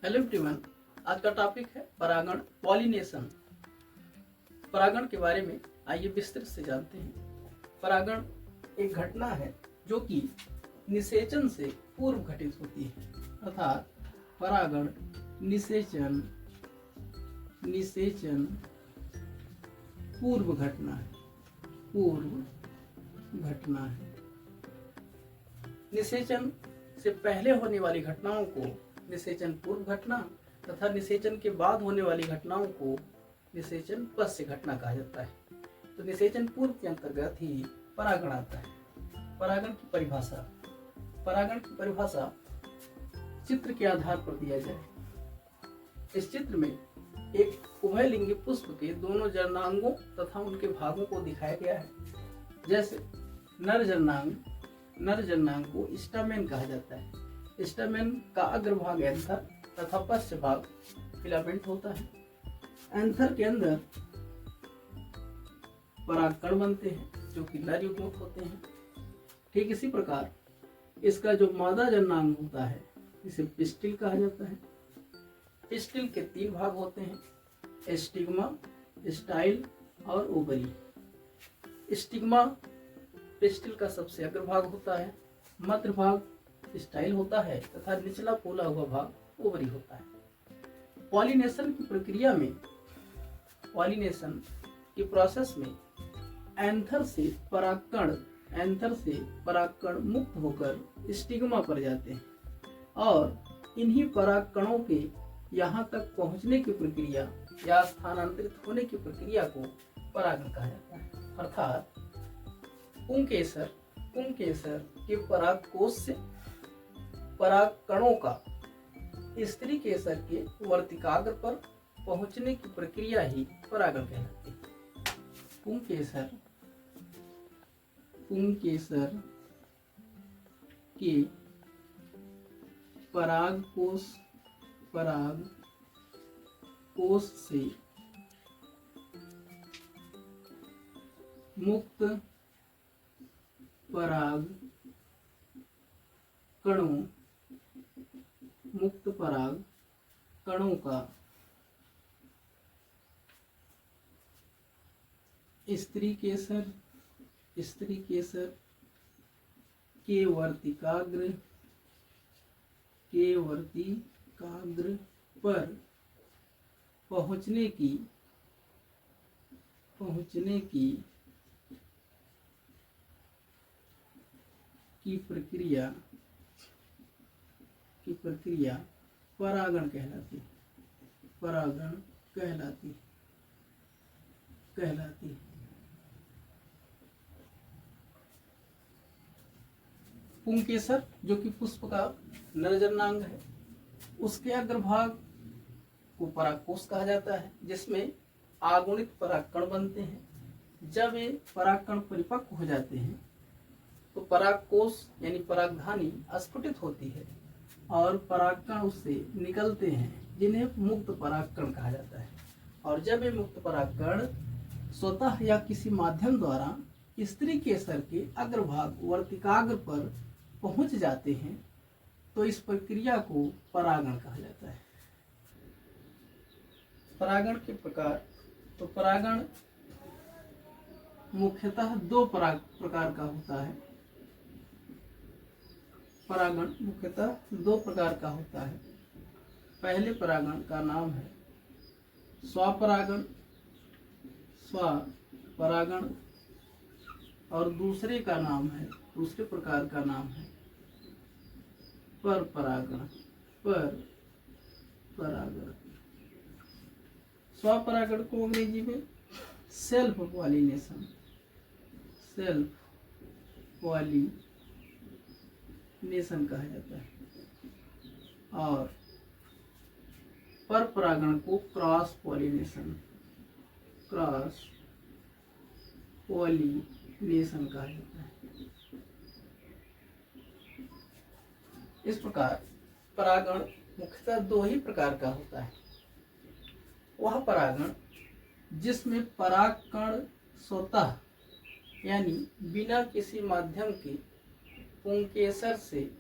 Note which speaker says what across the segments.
Speaker 1: Hello everyone, आज का topic है परागण पॉलिनेशन। परागण के बारे में आइए विस्तृत से जानते हैं। परागण एक घटना है जो कि निषेचन से पूर्व घटित होती है, अर्थात परागण निषेचन पूर्व घटना है। निषेचन से पहले होने वाली घटनाओं को निषेचन पूर्व घटना तथा निषेचन के बाद होने वाली घटनाओं को निषेचन पश्य घटना कहा जाता है। तो निषेचन पूर्व के अंतर्गत ही परागण आता है। परागण की परिभाषा चित्र के आधार पर दिया जाए। इस चित्र में एक उभयलिंगी पुष्प के दोनों जरनांगों तथा उनके भागों को दिखाया गया है। जैसे नर जरनांग को स्टामेन कहा जाता है। स्टामेन का अग्रभाग एंथर तथा पश्च भाग फिलामेंट होता है। एंथर के अंदर परागकण बनते हैं जो कि नर युग्मक होते हैं। ठीक इसी प्रकार इसका जो मादा जरनांग होता है इसे पिस्टिल कहा जाता है। पिस्टिल के 3 भाग होते हैं, स्टिग्मा, स्टाइल और ओवरी। स्टिग्मा पिस्टिल का सबसे अग्रभाग होता है, मध्य भाग स्टाइल होता है तथा निचला फूला हुआ भाग ओवरी होता है। पॉलिनेशन की प्रोसेस में एंथर से परागकण मुक्त होकर स्टिग्मा पर जाते हैं और इन्हीं परागकणों के यहाँ तक पहुँचने की प्रक्रिया या स्थानांतरित होने की प्रक्रिया को परागण कहा जाता है। अर्थात पुंकेसर के परागकोश से परागकणों का स्त्री केसर के वर्तिकाग्र पर पहुंचने की प्रक्रिया ही परागण कहलाती है। पुंकेसर के परागकोश से मुक्त पराग कणों का स्त्री केसर के वर्तिकाग्र पर पहुंचने की प्रक्रिया परागण कहलाती है। पुंकेसर जो कि पुष्प का नर जरनांग है, उसके अग्रभाग को परागकोश कहा जाता है, जिसमें आगुणित परागकण बनते हैं। जब ये परागकण परिपक्व हो जाते हैं तो परागकोश यानी परागधानी स्फुटित होती है और परागकण उससे निकलते हैं, जिन्हें मुक्त परागकण कहा जाता है। और जब ये मुक्त परागकण स्वतः या किसी माध्यम द्वारा स्त्री केसर के अग्रभाग वर्तिकाग्र पर पहुंच जाते हैं तो इस प्रक्रिया को परागण कहा जाता है। परागण के प्रकार, तो परागण मुख्यतः 2 प्रकार का होता है। पहले परागण का नाम है स्वपरागण और दूसरे प्रकार का नाम है परपरागण। स्वपरागण को अंग्रेजी में सेल्फ पॉलिनेशन कहा जाता है और परपरागण को क्रॉस पॉलिनेशन कहा जाता है। इस प्रकार परागण मुख्यतः 2 ही प्रकार का होता है। वह परागण जिसमें परागकण स्वतः यानी बिना किसी माध्यम के पुंकेसर से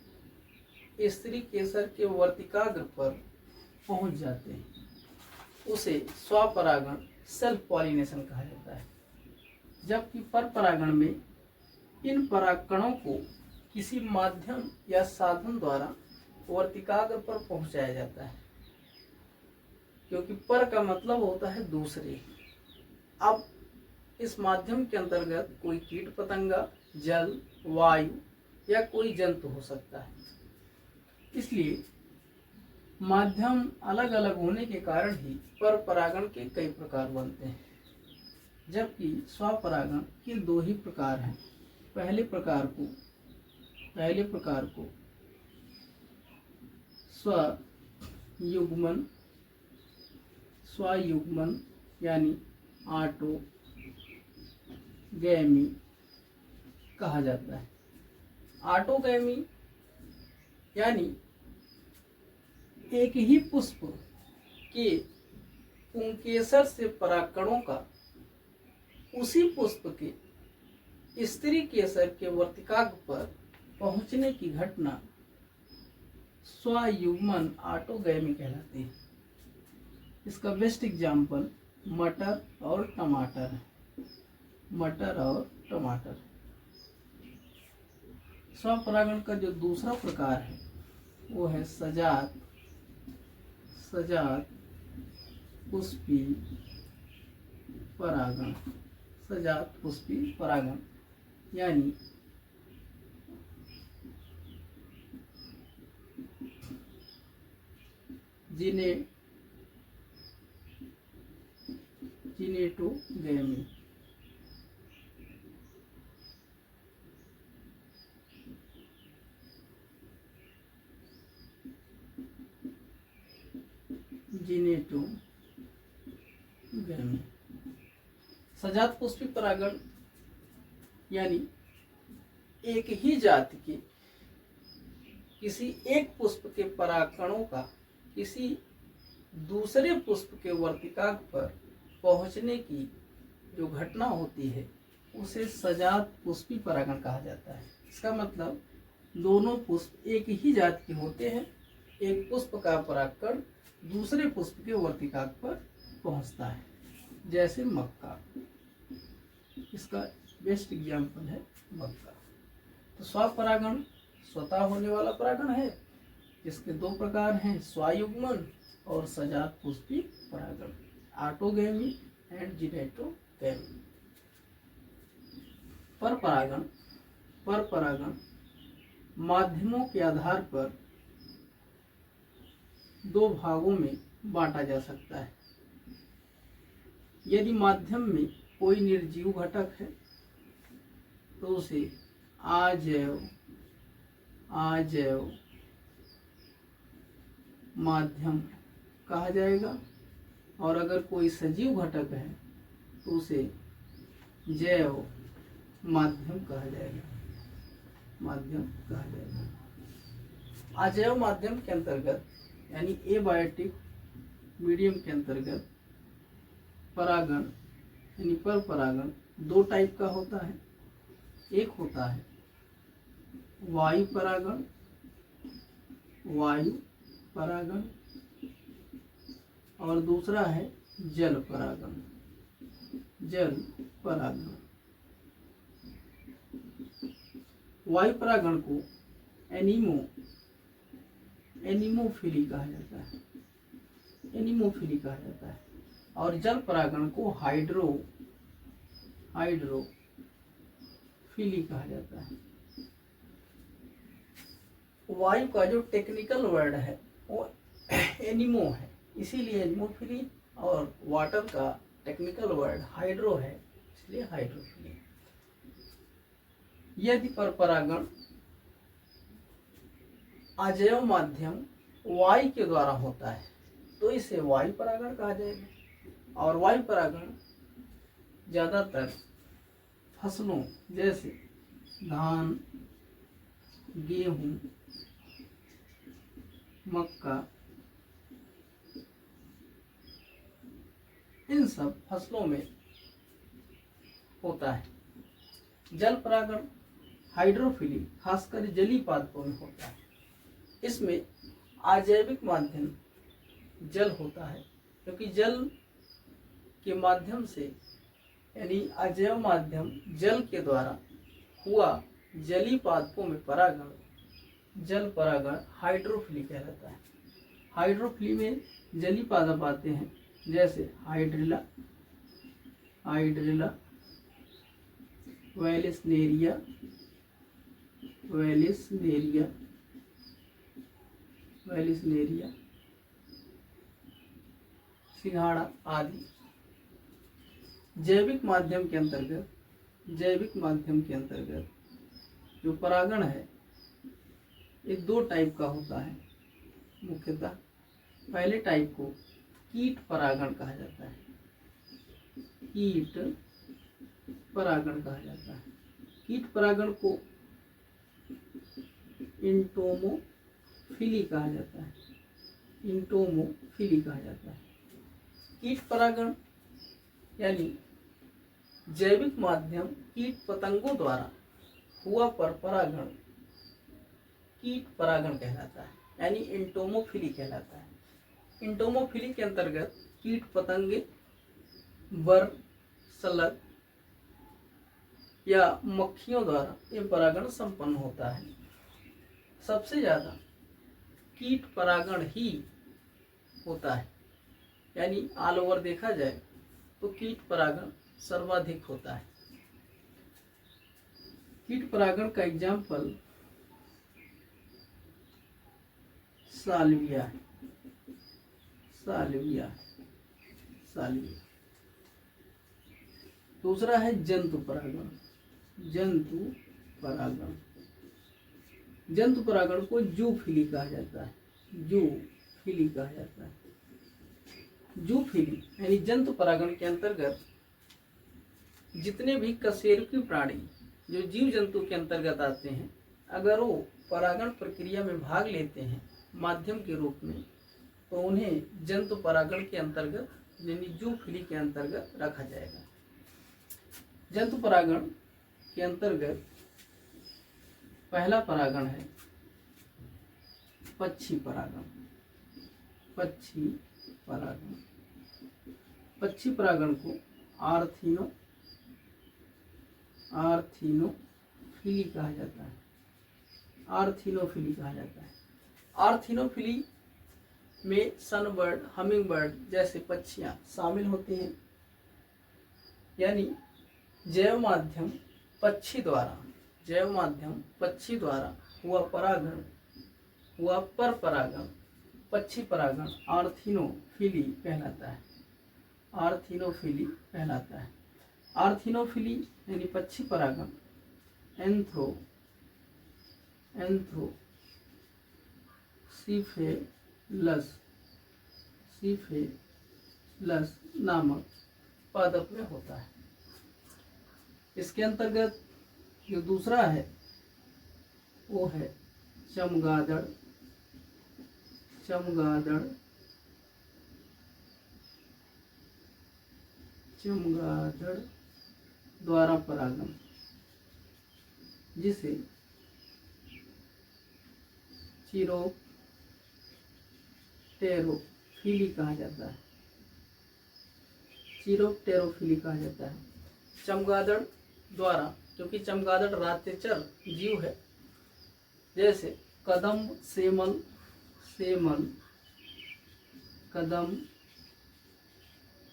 Speaker 1: स्त्री केसर के वर्तिकाग्र पर पहुंच जाते हैं, उसे स्वपरागण सेल्फ पॉलिनेशन कहा जाता है। जबकि पर परागण में इन परागकणों को किसी माध्यम या साधन द्वारा वर्तिकाग्र पर पहुंचाया जाता है, क्योंकि पर का मतलब होता है दूसरे। अब इस माध्यम के अंतर्गत कोई कीट पतंगा, जल, वायु या कोई जंतु हो सकता है। इसलिए माध्यम अलग अलग होने के कारण ही पर परागण के कई प्रकार बनते हैं। जबकि स्वपरागण के दो ही प्रकार हैं। पहले प्रकार को स्वयुग्मन यानी ऑटोगैमी कहा जाता है। ऑटोगैमी यानी एक ही पुष्प के पुंकेसर से परागकणों का उसी पुष्प के स्त्री केसर के वर्तिकाग्र पर पहुंचने की घटना स्वयुग्मन ऑटोगैमी कहलाती है। इसका बेस्ट एग्जाम्पल मटर और टमाटर है। स्वपरागण का जो दूसरा प्रकार है वो है सजात पुष्पी परागण यानी जिनेटोगैमी। सजात पुष्पी परागण यानी एक ही जाति के किसी एक पुष्प के परागकणों का किसी दूसरे पुष्प के वर्तिकाग्र पर पहुंचने की जो घटना होती है उसे सजात पुष्पी परागण कहा जाता है। इसका मतलब दोनों पुष्प एक ही जाति के होते हैं, एक पुष्प का परागकण दूसरे पुष्प के वर्तिकाग्र पर पहुंचता है, जैसे मक्का। इसका बेस्ट एग्जाम्पल है मक्का। तो स्वपरागण स्वतः होने वाला परागण है, जिसके दो प्रकार हैं, स्वयुग्मन और सजात पुष्पी परागण, ऑटोगैमी एंड जिनेटोगैमी। पर परागण माध्यमों के आधार पर दो भागों में बांटा जा सकता है। यदि माध्यम में कोई निर्जीव घटक है तो उसे अजैव माध्यम कहा जाएगा, और अगर कोई सजीव घटक है तो उसे जैव माध्यम कहा जाएगा। अजैव माध्यम के अंतर्गत यानी एबायोटिक मीडियम के अंतर्गत परागण यानी पर परागण दो टाइप का होता है। एक होता है वायु परागण और दूसरा है जल परागण। वायु परागण को एनीमोफिली कहा जाता है और जल परागण को हाइड्रोफिली कहा जाता है। वायु का जो टेक्निकल वर्ड है वो एनिमो है, इसीलिए एनिमोफिली, और वाटर का टेक्निकल वर्ड हाइड्रो है, इसलिए हाइड्रोफिली। यदि पर परागण अजैव माध्यम वायु के द्वारा होता है तो इसे वायु परागण कहा जाएगा। और वायु परागण ज्यादातर फसलों जैसे धान, गेहूं, मक्का, इन सब फसलों में होता है। जल परागण हाइड्रोफिली खासकर जलीय पादपों में होता है। इसमें अजैविक माध्यम जल होता है, क्योंकि जल के माध्यम से यानी अजैव माध्यम जल के द्वारा हुआ जलीय पादपों में परागण जल परागण हाइड्रोफिली कहलाता है। हाइड्रोफिली में जलीय पादप आते हैं, जैसे हाइड्रिला, वेलिसनेरिया, सिंघाड़ा आदि। जैविक माध्यम के अंतर्गत जो परागण है ये 2 टाइप का होता है मुख्यतः। पहले टाइप को कीट परागण कहा जाता है। कीट परागण को इंटोमोफिली कहा जाता है। कीट परागण यानी जैविक माध्यम कीट पतंगों द्वारा हुआ पर परागण कीट परागण कहलाता है, यानी इंटोमोफिली कहलाता है। इंटोमोफिली के अंतर्गत कीट पतंगे, बर, शलभ या मक्खियों द्वारा यह परागण संपन्न होता है। सबसे ज्यादा कीट परागण ही होता है, यानी ऑल ओवर देखा जाए तो कीट परागण सर्वाधिक होता है। कीट परागण का एग्जाम्पल साल्विया। दूसरा है जंतु परागण। जंतु परागण को जूफिली कहा जाता है। जूफिली यानी जंतु परागण के अंतर्गत जितने भी कशेरुकी प्राणी जो जीव जंतु के अंतर्गत आते हैं, अगर वो परागण प्रक्रिया में भाग लेते हैं माध्यम के रूप में, तो उन्हें जंतु परागण के अंतर्गत यानी जूफिली के अंतर्गत रखा जाएगा। जंतु परागण के अंतर्गत पहला परागण है पक्षी परागण को आर्थिनोफिली कहा जाता है। आर्थिनोफिली में सनबर्ड, हमिंग बर्ड जैसे पक्षियां शामिल होती हैं, यानी जैव माध्यम पक्षी द्वारा हुआ पर परागण पक्षी परागण आर्थिनोफिली कहलाता है। आर्थिनोफिली यानी पक्षी परागण एंथ्रोसिफेलस नामक पादप में होता है। इसके अंतर्गत जो दूसरा है वो है चमगादड़ द्वारा परागण, जिसे चिरोप्टेरोफिली कहा जाता है। चमगादड़ द्वारा, क्योंकि चमगादड़ रात्रिचर जीव है, जैसे कदम, सेमल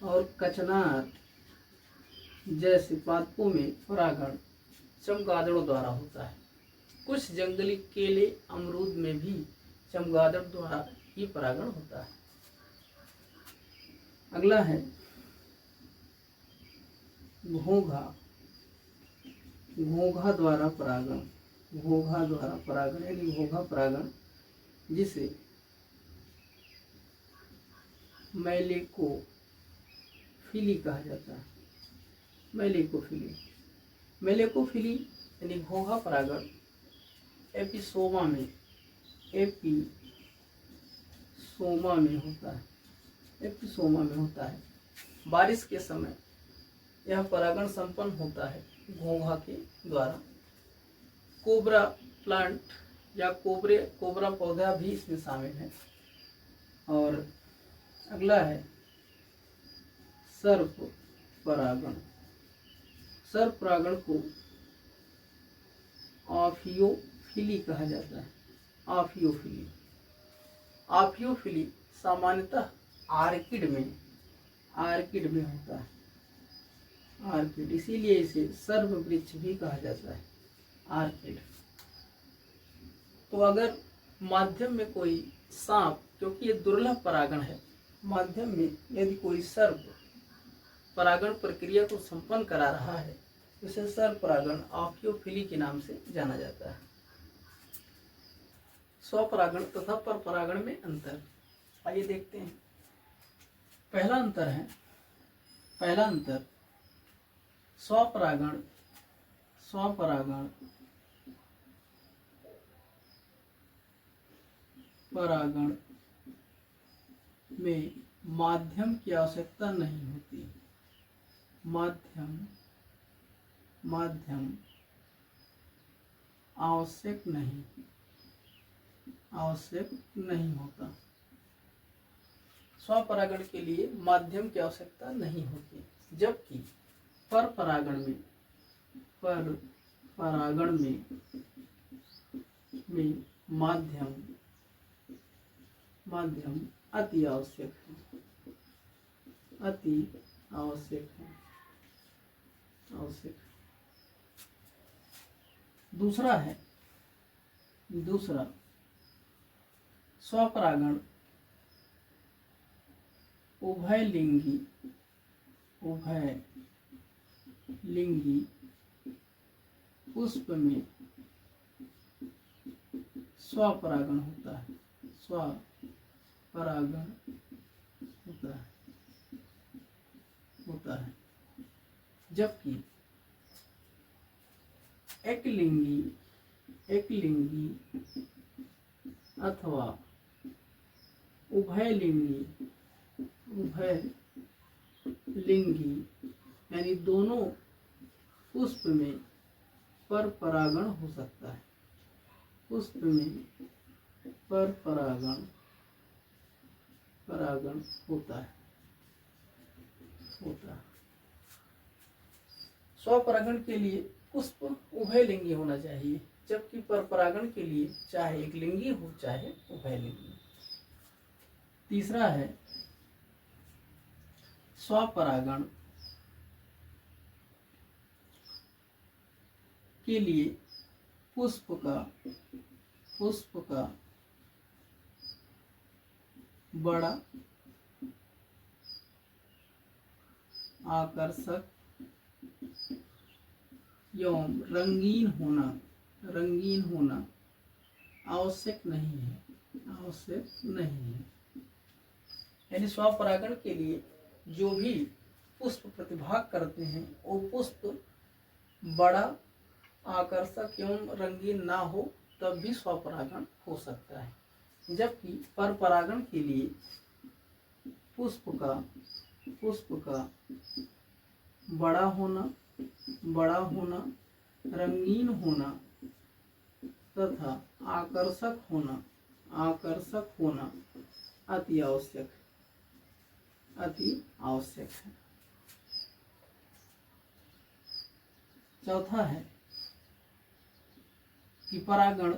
Speaker 1: और कचनार जैसे पादपों में परागण चमगादड़ों द्वारा होता है। कुछ जंगली केले, अमरूद में भी चमगादड़ द्वारा ही परागण होता है। अगला है घोंघा द्वारा परागण यानी घोंघा परागण, जिसे मैलेकोफिली कहा जाता है। मैलेकोफिली यानी घोंघा परागण एपिसोमा में होता है। बारिश के समय यह परागण संपन्न होता है घोंघा के द्वारा। कोबरा प्लांट या कोबरा पौधा भी इसमें शामिल है। और अगला है सर्प परागण। सर्प परागण को ऑफियोफिली कहा जाता है। ऑफियोफिली। ऑफियोफिली सामान्यतः आर्किड में होता है। आर्किड, इसीलिए इसे सर्प वृक्ष भी कहा जाता है, आर्किड। तो अगर माध्यम में कोई सांप, क्योंकि ये दुर्लभ परागण है, माध्यम में यदि कोई सर्प परागण प्रक्रिया को संपन्न करा रहा है, इसे सर्प परागण ऑफियोफिली के नाम से जाना जाता है। स्वपरागण तथा परपरागण में अंतर, आइए देखते हैं। पहला अंतर स्वपरागण परागण में माध्यम की आवश्यकता नहीं होती। माध्यम आवश्यक नहीं होता। स्वपरागण के लिए माध्यम की आवश्यकता नहीं होती, जबकि परपरागण में माध्यम अति आवश्यक है। दूसरा स्वपरागण उभयलिंगी पुष्प में स्वपरागण होता है। जबकि एकलिंगी अथवा उभयलिंगी यानी दोनों पुष्प में परपरागण हो सकता है। पुष्प में परपरागण होता है। स्वपरागण के लिए पुष्प उभयलिंगी होना चाहिए, जबकि परपरागण के लिए चाहे एक लिंगी हो चाहे उभयलिंगी। तीसरा है स्वपरागण के लिए पुष्प का बड़ा आकर्षक एवं रंगीन होना आवश्यक नहीं है। यानी स्वपरागण के लिए जो भी पुष्प प्रतिभाग करते हैं वो पुष्प बड़ा आकर्षक एवं रंगीन ना हो तब भी स्वपरागण हो सकता है, जबकि परपरागण के लिए पुष्प का बड़ा होना रंगीन होना तथा आकर्षक होना अति आवश्यक है। चौथा है कि परागण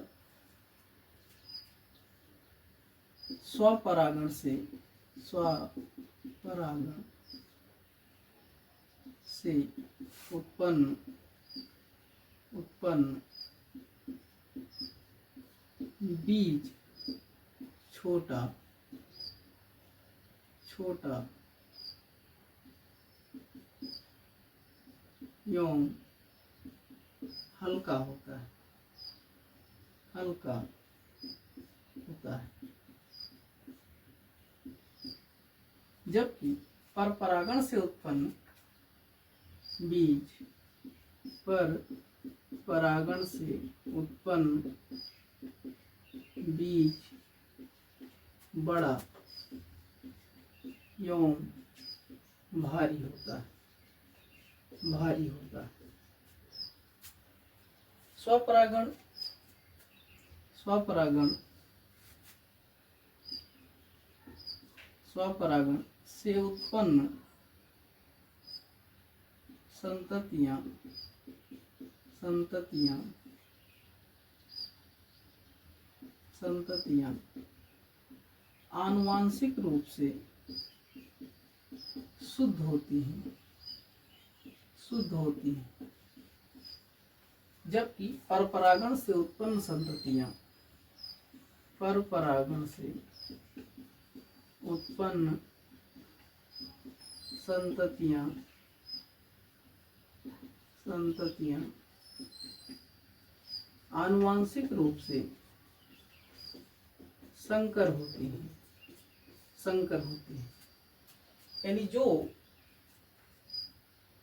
Speaker 1: स्वपरागण से उत्पन्न बीज छोटा एवं हल्का होता है। जबकि परपरागण से उत्पन्न बीज परागण से उत्पन्न बीज बड़ा एवं भारी होता है। स्वपरागण से उत्पन्न संततियां आनुवांशिक रूप से शुद्ध होती हैं, जबकि परपरागण से उत्पन्न संततियां आनुवांशिक रूप से संकर होती हैं। यानी जो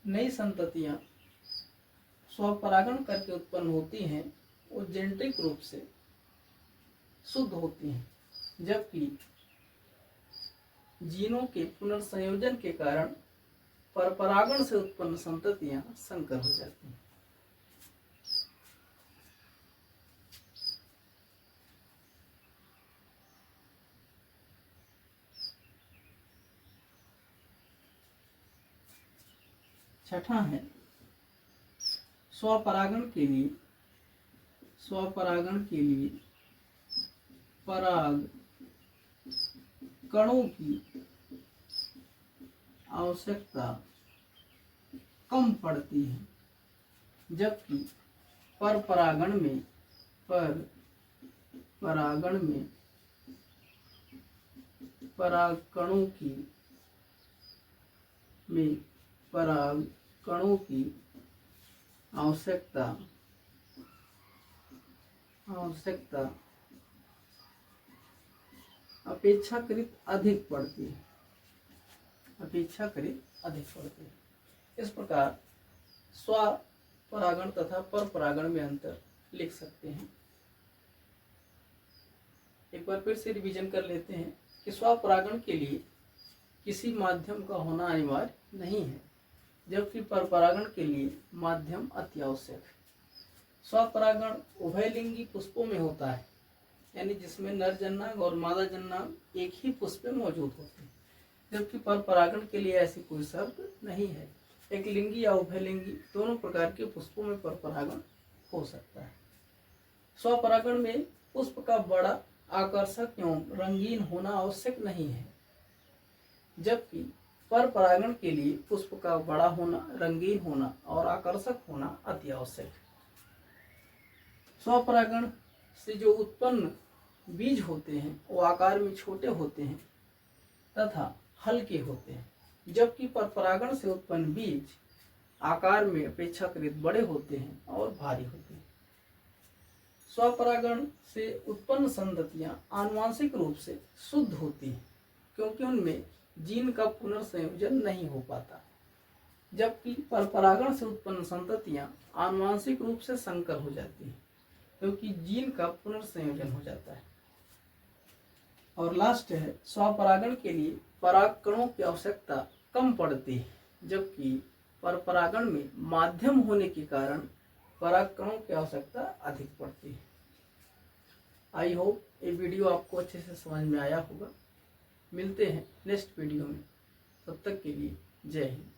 Speaker 1: नई संततियां स्वपरागण करके उत्पन्न होती हैं वो जेनेटिक रूप से शुद्ध होती हैं, जबकि जीनों के पुनर्संयोजन के कारण परपरागण से उत्पन्न संततियां संकर हो जाती हैं। छठा है स्वपरागण के लिए पराग कणों की आवश्यकता कम पड़ती है, जबकि परपरागण में पराग कणों की आवश्यकता अपेक्षाकृत अधिक पड़ती है। इस प्रकार स्वपरागण तथा परपरागण में अंतर लिख सकते हैं। एक बार फिर से रिवीजन कर लेते हैं कि स्वपरागण के लिए किसी माध्यम का होना अनिवार्य नहीं है, जबकि परपरागण के लिए माध्यम अति आवश्यक है। स्वपरागण उभयलिंगी पुष्पों में होता है, यानी जिसमें नर जननांग और मादा जननांग एक ही पुष्प में मौजूद होते हैं, जबकि परपरागण के लिए ऐसी कोई शर्त नहीं है। एक लिंगी या उभयलिंगी दोनों प्रकार के पुष्पों में परपरागण हो सकता है। स्वपरागण में पुष्प का बड़ा, आकर्षक एवं रंगीन होना आवश्यक नहीं है, जबकि परपरागण के लिए पुष्प का बड़ा होना, रंगीन होना और आकर्षक होना अति आवश्यक है। स्वपरागण से जो उत्पन्न बीज होते हैं वो आकार में छोटे होते हैं तथा हल्के होते हैं, जबकि परपरागण से उत्पन्न बीज आकार में अपेक्षाकृत बड़े होते हैं और भारी होते हैं। स्वपरागण से उत्पन्न संततियां आनुवांशिक रूप से शुद्ध होती हैं, क्योंकि उनमें जीन का पुनर्संयोजन नहीं हो पाता, जबकि परपरागण से उत्पन्न संततियां आनुवांशिक रूप से संकर हो जाती हैं, क्योंकि जीन का पुनर्संयोजन हो जाता है। और लास्ट है स्वपरागण के लिए पराग कणों की आवश्यकता कम पड़ती है, जबकि परपरागण में माध्यम होने के कारण पराग कणों की आवश्यकता अधिक पड़ती है। आई होप ये वीडियो आपको अच्छे से समझ में आया होगा। मिलते हैं नेक्स्ट वीडियो में, तब तक के लिए जय हिंद।